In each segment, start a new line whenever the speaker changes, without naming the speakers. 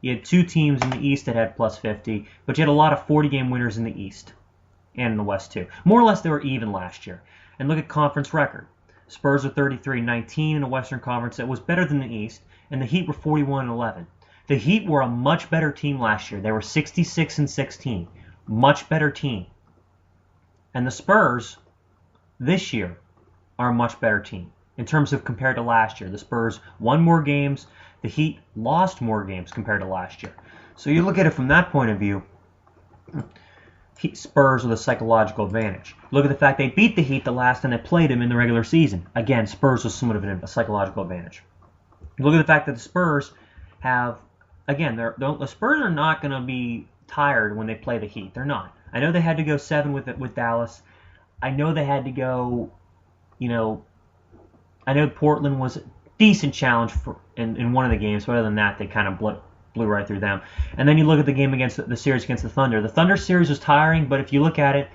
You had two teams in the East that had plus 50, but you had a lot of 40-game winners in the East and in the West too. More or less they were even last year. And look at conference record. Spurs are 33-19 in the Western Conference. That was better than the East, and the Heat were 41-11. The Heat were a much better team last year. They were 66-16. Much better team. And the Spurs this year are a much better team in terms of compared to last year. The Spurs won more games. The Heat lost more games compared to last year. So you look at it from that point of view, Spurs with a psychological advantage. Look at the fact they beat the Heat the last time they played them in the regular season. Again, Spurs with somewhat of a psychological advantage. Look at the fact that the Spurs have, again, the Spurs are not going to be tired when they play the Heat. They're not. I know they had to go 7 with Dallas. I know they had to go, I know Portland was a decent challenge in one of the games, but other than that, they kind of blew right through them. And then you look at the game against the series against the Thunder. The Thunder series was tiring, but if you look at it,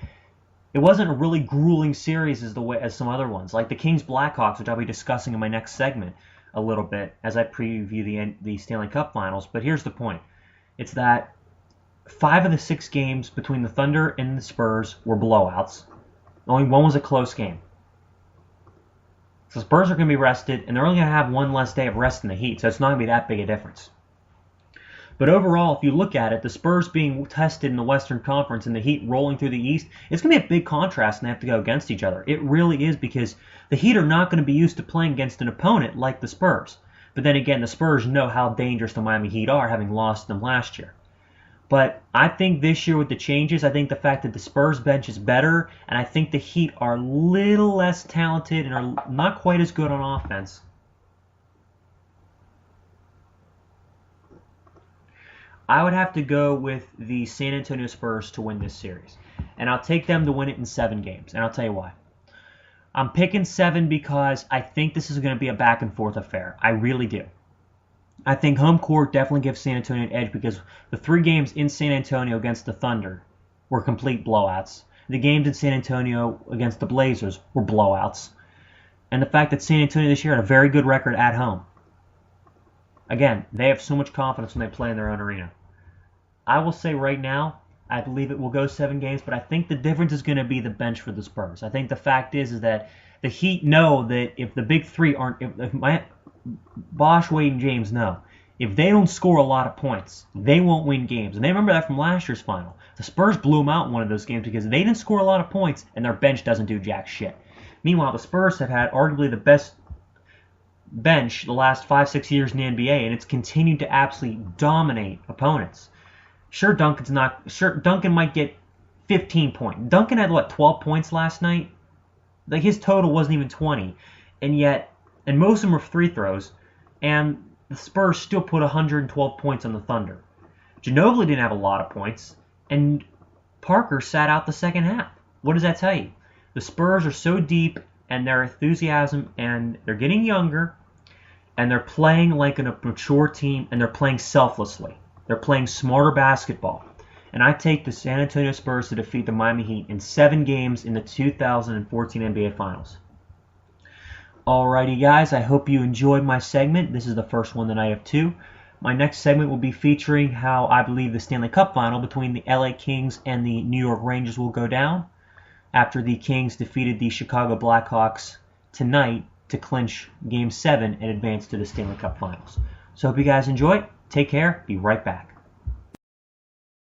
it wasn't a really grueling series as some other ones, like the Kings Blackhawks, which I'll be discussing in my next segment a little bit as I preview the Stanley Cup Finals. But here's the point: it's that 5 of the 6 games between the Thunder and the Spurs were blowouts. Only one was a close game. So the Spurs are going to be rested, and they're only going to have one less day of rest in the Heat, so it's not going to be that big a difference. But overall, if you look at it, the Spurs being tested in the Western Conference and the Heat rolling through the East, it's going to be a big contrast and they have to go against each other. It really is, because the Heat are not going to be used to playing against an opponent like the Spurs. But then again, the Spurs know how dangerous the Miami Heat are, having lost them last year. But I think this year with the changes, I think the fact that the Spurs bench is better, and I think the Heat are a little less talented and are not quite as good on offense. I would have to go with the San Antonio Spurs to win this series. And I'll take them to win it in 7 games. And I'll tell you why. I'm picking 7 because I think this is going to be a back-and-forth affair. I really do. I think home court definitely gives San Antonio an edge because the 3 games in San Antonio against the Thunder were complete blowouts. The games in San Antonio against the Blazers were blowouts. And the fact that San Antonio this year had a very good record at home. Again, they have so much confidence when they play in their own arena. I will say right now, I believe it will go 7 games, but I think the difference is going to be the bench for the Spurs. I think the fact is that the Heat know that if the big 3 aren't, if Bosh, Wade, and James know, if they don't score a lot of points, they won't win games. And they remember that from last year's final. The Spurs blew them out in one of those games because they didn't score a lot of points, and their bench doesn't do jack shit. Meanwhile, the Spurs have had arguably the best bench the last 5-6 years in the NBA, and it's continued to absolutely dominate opponents. Sure, Duncan might get 15 points. Duncan had 12 points last night? Like, his total wasn't even 20, and most of them were free throws, and the Spurs still put 112 points on the Thunder. Ginobili didn't have a lot of points, and Parker sat out the second half. What does that tell you? The Spurs are so deep, and their enthusiasm, and they're getting younger, and they're playing like a mature team, and they're playing selflessly. They're playing smarter basketball. And I take the San Antonio Spurs to defeat the Miami Heat in 7 games in the 2014 NBA Finals. Alrighty, guys, I hope you enjoyed my segment. This is the first one tonight of 2. My next segment will be featuring how I believe the Stanley Cup Final between the LA Kings and the New York Rangers will go down after the Kings defeated the Chicago Blackhawks tonight to clinch Game 7 and advance to the Stanley Cup Finals. So hope you guys enjoy. Take care. Be right back.